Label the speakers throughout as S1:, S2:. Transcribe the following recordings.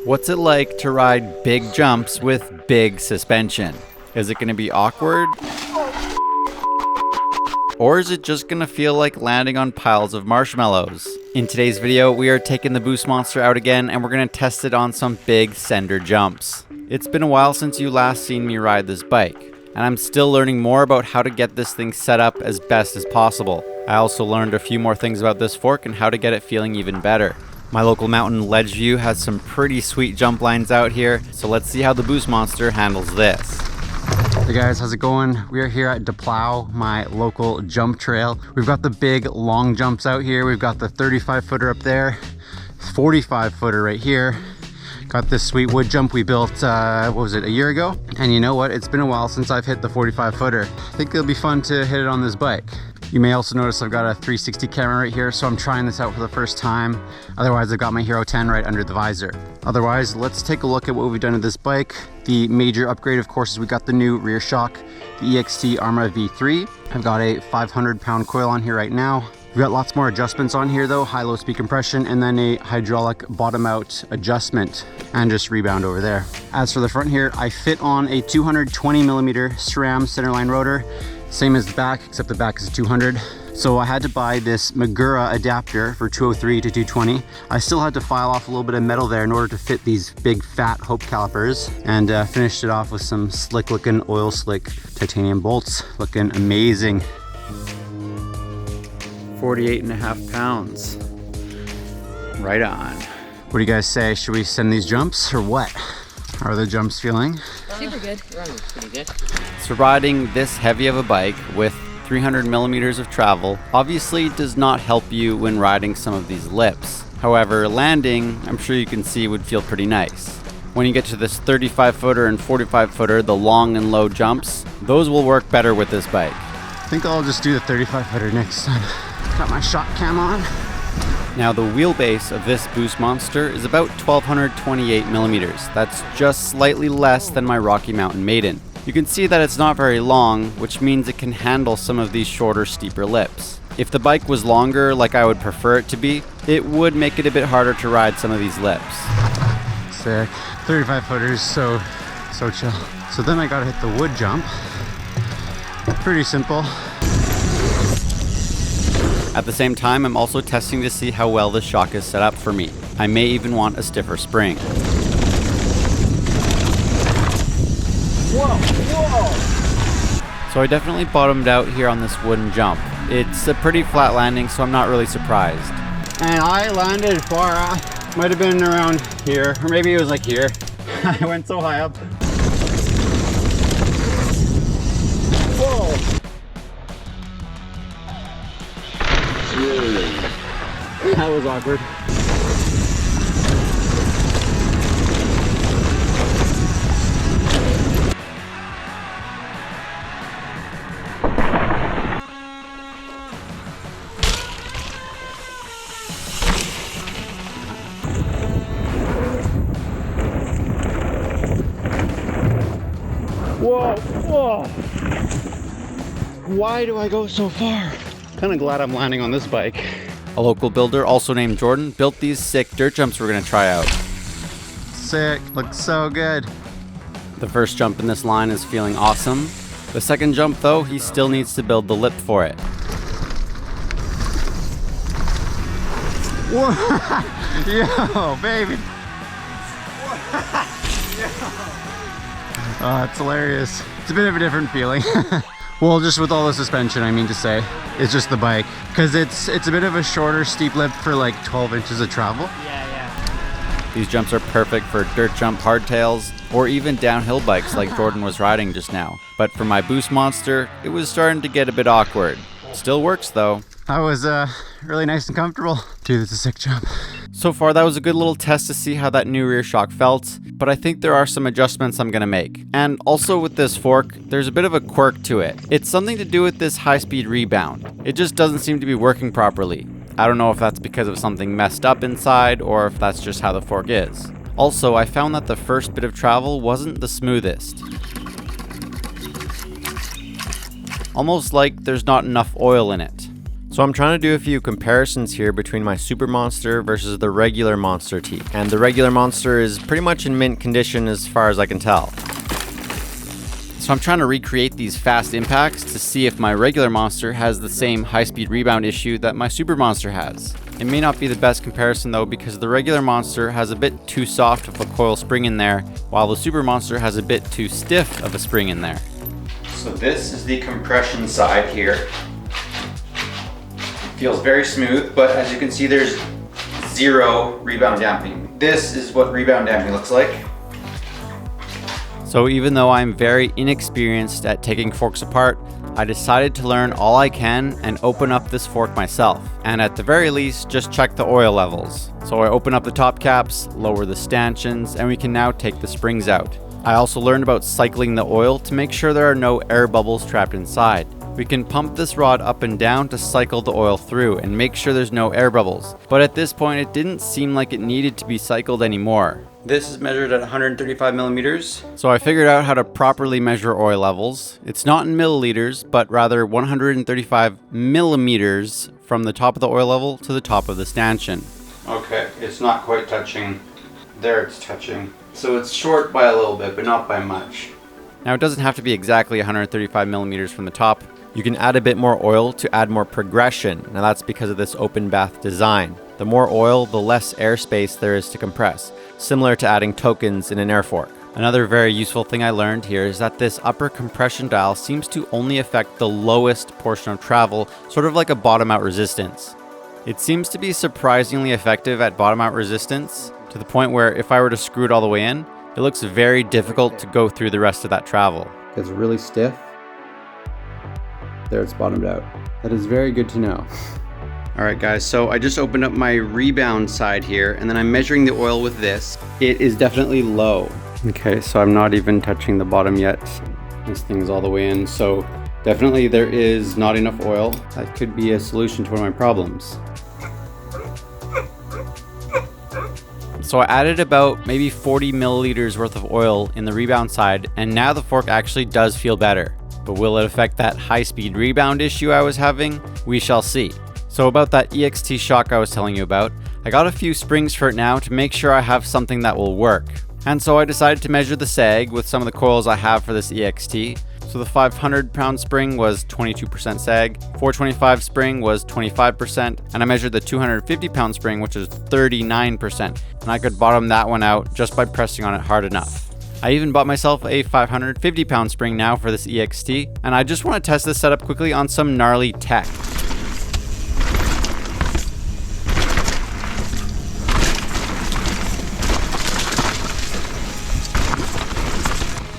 S1: What's it like to ride big jumps with big suspension? Is it going to be awkward? Or is it just going to feel like landing on piles of marshmallows? In today's video, we are taking the Boostmaster out again and we're going to test it on some big sender jumps. It's been a while since you last seen me ride this bike, and I'm still learning more about how to get this thing set up as best as possible. I also learned a few more things about this fork and how to get it feeling even better. My local mountain ledge view has some pretty sweet jump lines out here, so let's see how the Boostmaster handles this. Hey guys, how's it going? We are here at DePlow, my local jump trail. We've got the big long jumps out here. We've got the 35-footer up there, 45-footer right here. Got this sweet wood jump we built, what was it, a year ago? And you know what? It's been a while since I've hit the 45-footer. I think it'll be fun to hit it on this bike. You may also notice I've got a 360 camera right here, so I'm trying this out for the first time. Otherwise, I've got my Hero 10 right under the visor. Otherwise, let's take a look at what we've done to this bike. The major upgrade, of course, is we got the new rear shock, the EXT Arma V3. I've got a 500-pound coil on here right now. We've got lots more adjustments on here though, high-low speed compression, and then a hydraulic bottom-out adjustment, and just rebound over there. As for the front here, I fit on a 220mm SRAM centerline rotor, same as the back, except the back is a 200. So I had to buy this Magura adapter for 203 to 220. I still had to file off a little bit of metal there in order to fit these big fat Hope calipers, and finished it off with some slick looking oil slick titanium bolts, looking amazing. 48.5 pounds. Right on. What do you guys say? Should we send these jumps or what? How are the jumps feeling?
S2: Super good. Running pretty good.
S1: So riding this heavy of a bike with 300mm of travel obviously does not help you when riding some of these lips. However, landing, I'm sure you can see, would feel pretty nice. When you get to this 35-footer and 45-footer, the long and low jumps, those will work better with this bike.
S3: I think I'll just do the 35-footer next time. Got my shot cam on.
S1: Now the wheelbase of this Boostmaster is about 1228mm. That's just slightly less than my Rocky Mountain Maiden. You can see that it's not very long, which means it can handle some of these shorter, steeper lips. If the bike was longer, like I would prefer it to be, it would make it a bit harder to ride some of these lips.
S3: Sick. 35-footers, so chill. So then I gotta hit the wood jump. Pretty simple.
S1: At the same time, I'm also testing to see how well the shock is set up for me. I may even want a stiffer spring.
S3: Whoa!
S1: So I definitely bottomed out here on this wooden jump. It's a pretty flat landing, so I'm not really surprised.
S3: And I landed far off. Might have been around here, or maybe it was like here. I went so high up. Whoa! That was awkward. Whoa, whoa! Why do I go so far? Kind of glad I'm landing on this bike.
S1: A local builder, also named Jordan, built these sick dirt jumps we're going to try out.
S3: Sick, looks so good.
S1: The first jump in this line is feeling awesome. The second jump though, he still needs to build the lip for it.
S3: Whoa. Yo, baby. Oh, that's hilarious. It's a bit of a different feeling. Well, just with all the suspension, I mean to say. It's just the bike. Because it's a bit of a shorter, steep lip for like 12 inches of travel.
S2: Yeah.
S1: These jumps are perfect for dirt jump hardtails, or even downhill bikes like Jordan was riding just now. But for my Boostmaster, it was starting to get a bit awkward. Still works though.
S3: That was really nice and comfortable. Dude, it's a sick jump.
S1: So far, that was a good little test to see how that new rear shock felt, but I think there are some adjustments I'm gonna make. And also with this fork, there's a bit of a quirk to it. It's something to do with this high-speed rebound. It just doesn't seem to be working properly. I don't know if that's because of something messed up inside, or if that's just how the fork is. Also, I found that the first bit of travel wasn't the smoothest. Almost like there's not enough oil in it. So I'm trying to do a few comparisons here between my Super Monster versus the regular Monster teeth. And the regular Monster is pretty much in mint condition as far as I can tell. So I'm trying to recreate these fast impacts to see if my regular Monster has the same high-speed rebound issue that my Super Monster has. It may not be the best comparison though, because the regular Monster has a bit too soft of a coil spring in there, while the Super Monster has a bit too stiff of a spring in there. So this is the compression side here. It feels very smooth, but as you can see, there's zero rebound damping. This is what rebound damping looks like. So even though I'm very inexperienced at taking forks apart, I decided to learn all I can and open up this fork myself. And at the very least, just check the oil levels. So I open up the top caps, lower the stanchions, and we can now take the springs out. I also learned about cycling the oil to make sure there are no air bubbles trapped inside. We can pump this rod up and down to cycle the oil through and make sure there's no air bubbles. But at this point, it didn't seem like it needed to be cycled anymore. This is measured at 135 millimeters. So I figured out how to properly measure oil levels. It's not in milliliters, but rather 135 millimeters from the top of the oil level to the top of the stanchion. Okay, it's not quite touching. There it's touching. So it's short by a little bit, but not by much. Now it doesn't have to be exactly 135 millimeters from the top. You can add a bit more oil to add more progression. Now that's because of this open bath design. The more oil, the less airspace there is to compress, similar to adding tokens in an air fork. Another very useful thing I learned here is that this upper compression dial seems to only affect the lowest portion of travel, sort of like a bottom out resistance. It seems to be surprisingly effective at bottom out resistance, to the point where if I were to screw it all the way in, it looks very difficult to go through the rest of that travel. It's really stiff. There, it's bottomed out. That is very good to know. All right guys, so I just opened up my rebound side here, and then I'm measuring the oil with this. It is definitely low. Okay, so I'm not even touching the bottom yet. This thing's all the way in, so definitely there is not enough oil. That could be a solution to one of my problems. So I added about maybe 40 milliliters worth of oil in the rebound side, and now the fork actually does feel better. But will it affect that high-speed rebound issue I was having? We shall see. So about that EXT shock I was telling you about, I got a few springs for it now to make sure I have something that will work. And so I decided to measure the sag with some of the coils I have for this EXT. So the 500 pound spring was 22% sag, 425 spring was 25%, and I measured the 250 pound spring, which is 39%. And I could bottom that one out just by pressing on it hard enough. I even bought myself a 550 pound spring now for this EXT, and I just want to test this setup quickly on some gnarly tech.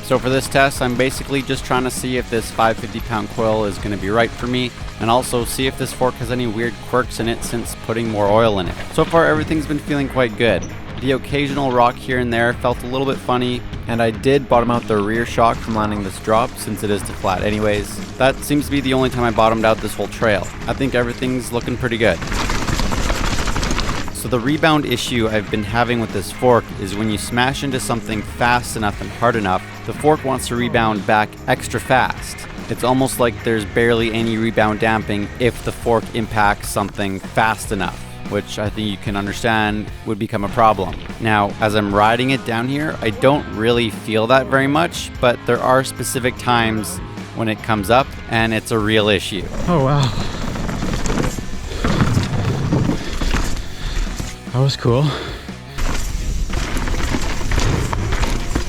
S1: So for this test, I'm basically just trying to see if this 550 pound coil is going to be right for me, and also see if this fork has any weird quirks in it since putting more oil in it. So far everything's been feeling quite good. The occasional rock here and there felt a little bit funny, and I did bottom out the rear shock from landing this drop since it is to flat anyways. That seems to be the only time I bottomed out this whole trail. I think everything's looking pretty good. So the rebound issue I've been having with this fork is when you smash into something fast enough and hard enough, the fork wants to rebound back extra fast. It's almost like there's barely any rebound damping if the fork impacts something fast enough, which I think you can understand would become a problem. Now, as I'm riding it down here, I don't really feel that very much, but there are specific times when it comes up and it's a real issue.
S3: Oh wow. That was cool.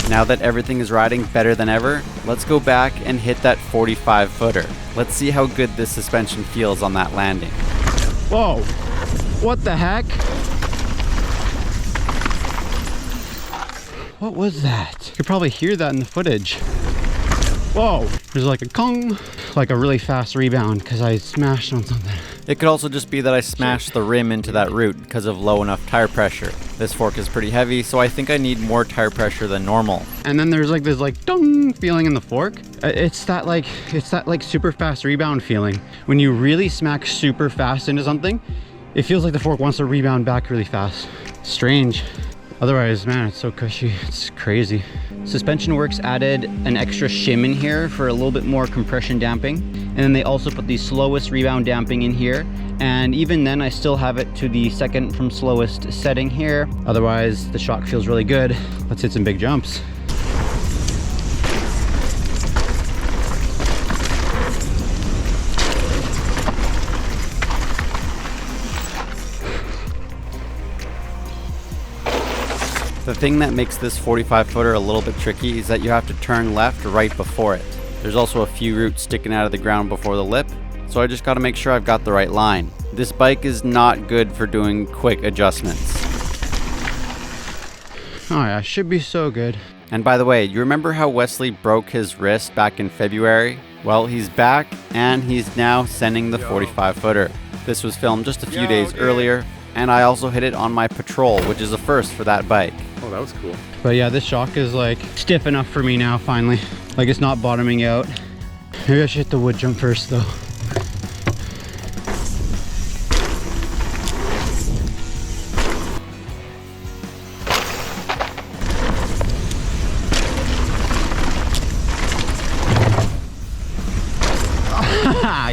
S1: Now that everything is riding better than ever, let's go back and hit that 45 footer. Let's see how good this suspension feels on that landing.
S3: Whoa, what the heck? What was that? You could probably hear that in the footage. Whoa, there's like a kong, like a really fast rebound because I smashed on something.
S1: It could also just be that I smashed the rim into that root because of low enough tire pressure. This fork is pretty heavy, so I think I need more tire pressure than normal.
S3: And then there's like this like dong feeling in the fork. It's that like super fast rebound feeling. When you really smack super fast into something, it feels like the fork wants to rebound back really fast. Strange. Otherwise, man, it's so cushy. It's crazy. Suspension Works added an extra shim in here for a little bit more compression damping. And then they also put the slowest rebound damping in here. And even then, I still have it to the second from slowest setting here. Otherwise, the shock feels really good. Let's hit some big jumps.
S1: The thing that makes this 45 footer a little bit tricky is that you have to turn left right before it. There's also a few roots sticking out of the ground before the lip, so I just got to make sure I've got the right line. This bike is not good for doing quick adjustments.
S3: Oh yeah, should be so good.
S1: And by the way, you remember how Wesley broke his wrist back in February? Well, he's back and he's now sending the 45 footer. This was filmed just a few days earlier, and I also hit it on my Patrol, which is a first for that bike.
S4: Oh, that was cool.
S3: But yeah, this shock is like stiff enough for me now, finally. Like it's not bottoming out. Maybe I should hit the wood jump first though.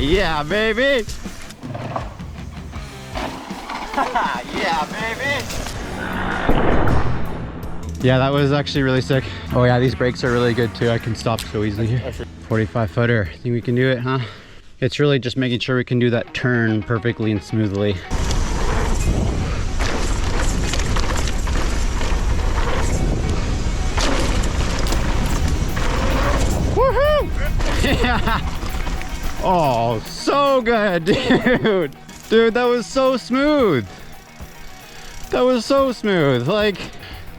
S3: Yeah, baby! Yeah, baby! Yeah, that was actually really sick. Oh yeah, these brakes are really good too. I can stop so easily here. 45 footer. Think we can do it, huh? It's really just making sure we can do that turn perfectly and smoothly. Woohoo! Yeah! Oh, so good, dude! Dude, that was so smooth! That was so smooth, like...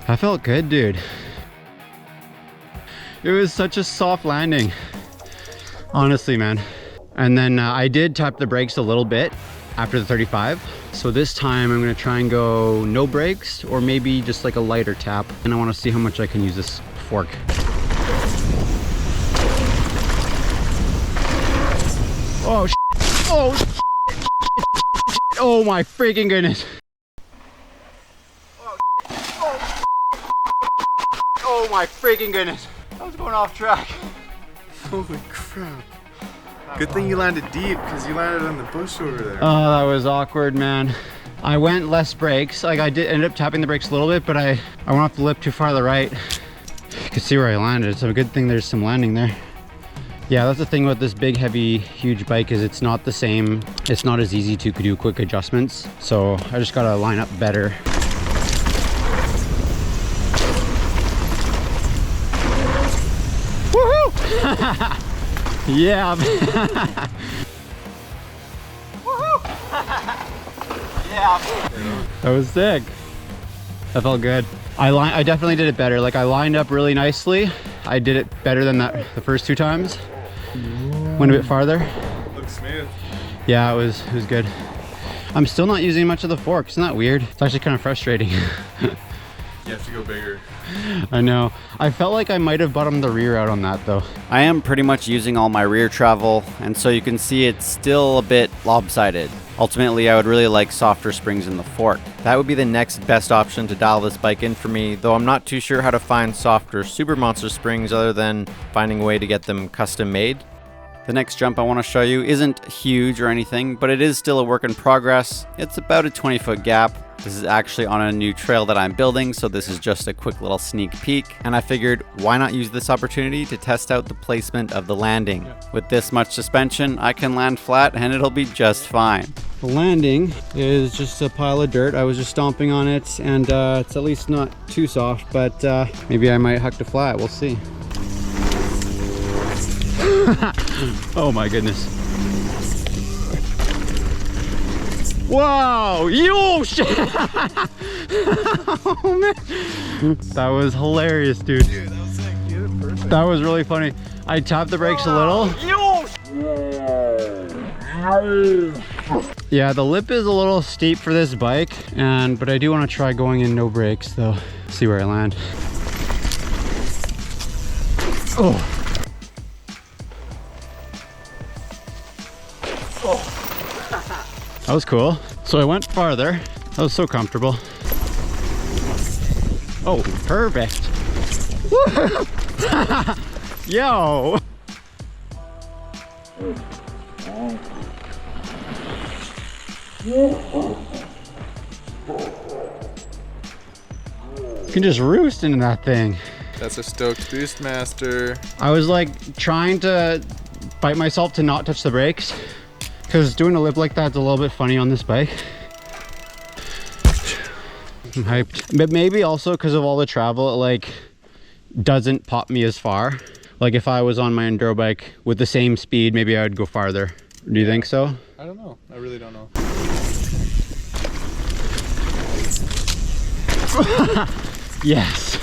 S3: I felt good, dude. It was such a soft landing. Honestly, man. And then I did tap the brakes a little bit after the 35. So this time I'm gonna try and go no brakes or maybe just like a lighter tap. And I wanna see how much I can use this fork. Oh, oh, oh my freaking goodness. Oh my freaking goodness. I was going off track.
S4: Holy crap. Good thing you landed deep, because you landed on the bush over there.
S3: Oh, that was awkward, man. I went less brakes. Like I did end up tapping the brakes a little bit, but I went off the lip too far to the right. You can see where I landed. So a good thing there's some landing there. Yeah, that's the thing about this big, heavy, huge bike is it's not the same. It's not as easy to do quick adjustments. So I just gotta line up better. Yeah. Yeah. That was sick. That felt good. I definitely did it better. Like I lined up really nicely. I did it better than that the first two times. Went a bit farther.
S4: Looks smooth.
S3: Yeah, it was good. I'm still not using much of the fork. Isn't that weird? It's actually kind of frustrating.
S4: You have to go bigger.
S3: I know. I felt like I might have bottomed the rear out on that though.
S1: I am pretty much using all my rear travel, and so you can see it's still a bit lopsided. Ultimately, I would really like softer springs in the fork. That would be the next best option to dial this bike in for me, though I'm not too sure how to find softer Super Monster springs other than finding a way to get them custom made. The next jump I want to show you isn't huge or anything, but it is still a work in progress. It's about a 20-foot gap. This is actually on a new trail that I'm building, so this is just a quick little sneak peek, and I figured why not use this opportunity to test out the placement of the landing. With this much suspension, I can land flat and it'll be just fine.
S3: The landing is just a pile of dirt. I was just stomping on it, and it's at least not too soft, but maybe I might huck to flat. We'll see. Oh my goodness. Whoa! Yo, shit! Oh man. That was hilarious, dude.
S4: Dude, that was sick. You did it perfect.
S3: That was really funny. I tapped the brakes a little. Yeah, the lip is a little steep for this bike, but I do want to try going in no brakes though. See where I land. Oh. That was cool. So I went farther. That was so comfortable. Oh, perfect. Yo. You can just roost into that thing.
S4: That's a stoked Boostmaster.
S3: I was like trying to bite myself to not touch the brakes because doing a lip like that's a little bit funny on this bike. I'm hyped. But maybe also because of all the travel, it like doesn't pop me as far. Like if I was on my enduro bike with the same speed, maybe I would go farther. Do you think so?
S4: I don't know. I really don't know.
S3: Yes.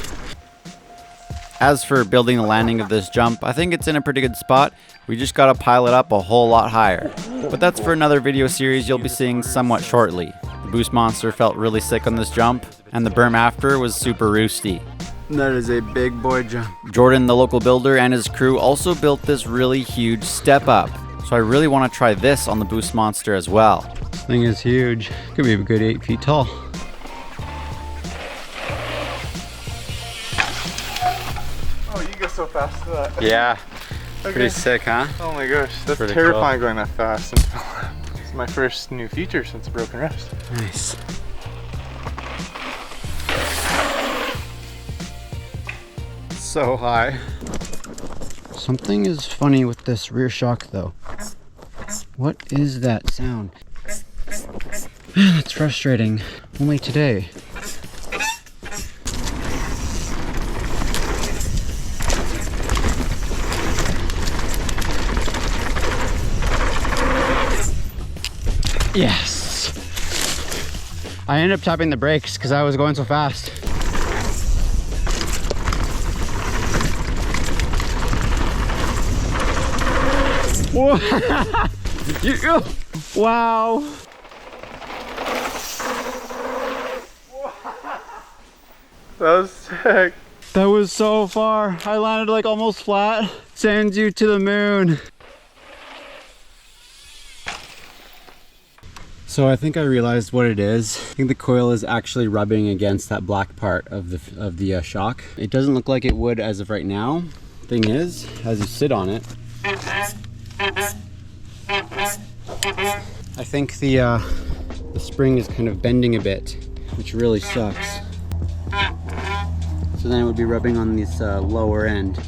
S1: As for building the landing of this jump, I think it's in a pretty good spot. We just gotta pile it up a whole lot higher. But that's for another video series you'll be seeing somewhat shortly. The Boostmaster felt really sick on this jump, and the berm after was super roosty.
S3: That is a big boy jump.
S1: Jordan, the local builder, and his crew also built this really huge step up. So I really want to try this on the Boostmaster as well.
S3: This thing is huge. Could be a good 8 feet tall.
S4: Oh, you go so fast to that.
S3: Yeah.
S4: Okay.
S3: Pretty sick, huh?
S4: Oh my gosh, that's
S3: Pretty
S4: terrifying going that fast. It's my first new feature since a broken wrist.
S3: Nice. So high. Something is funny with this rear shock though. What is that sound? It's frustrating. Only today. Yes. I ended up tapping the brakes because I was going so fast. Whoa. Wow.
S4: That was sick.
S3: That was so far. I landed like almost flat. Sends you to the moon. So I think I realized what it is. I think the coil is actually rubbing against that black part of the shock. It doesn't look like it would as of right now. Thing is, as you sit on it, I think the spring is kind of bending a bit, which really sucks. So then it would be rubbing on this lower end.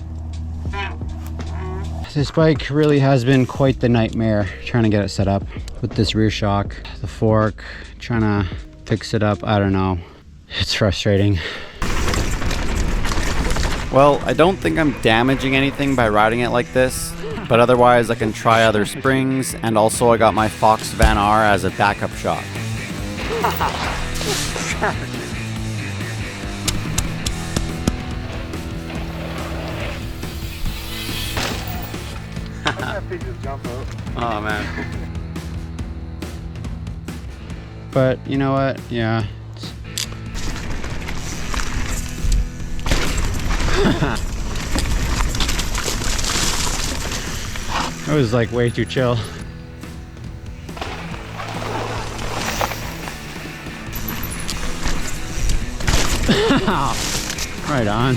S3: This bike really has been quite the nightmare trying to get it set up with this rear shock, the fork, trying to fix it up. I don't know. It's frustrating.
S1: Well, I don't think I'm damaging anything by riding it like this, but otherwise I can try other springs, and also I got my Fox Van R as a backup shock.
S4: Jump out.
S3: Oh man. But you know what? Yeah. It was like way too chill. Right on.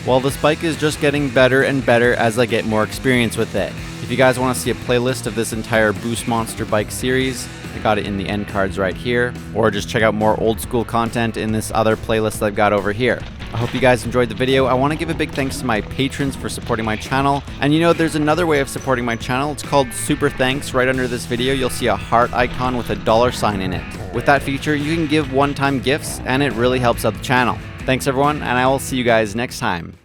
S1: Well, this bike is just getting better and better as I get more experience with it. If you guys want to see a playlist of this entire Boostmaster bike series, I got it in the end cards right here, or just check out more old school content in this other playlist that I've got over here. I hope you guys enjoyed the video. I want to give a big thanks to my patrons for supporting my channel. And you know, there's another way of supporting my channel. It's called Super Thanks. Right under this video, you'll see a heart icon with a $sign in it. With that feature, you can give one-time gifts, and it really helps out the channel. Thanks everyone, and I will see you guys next time.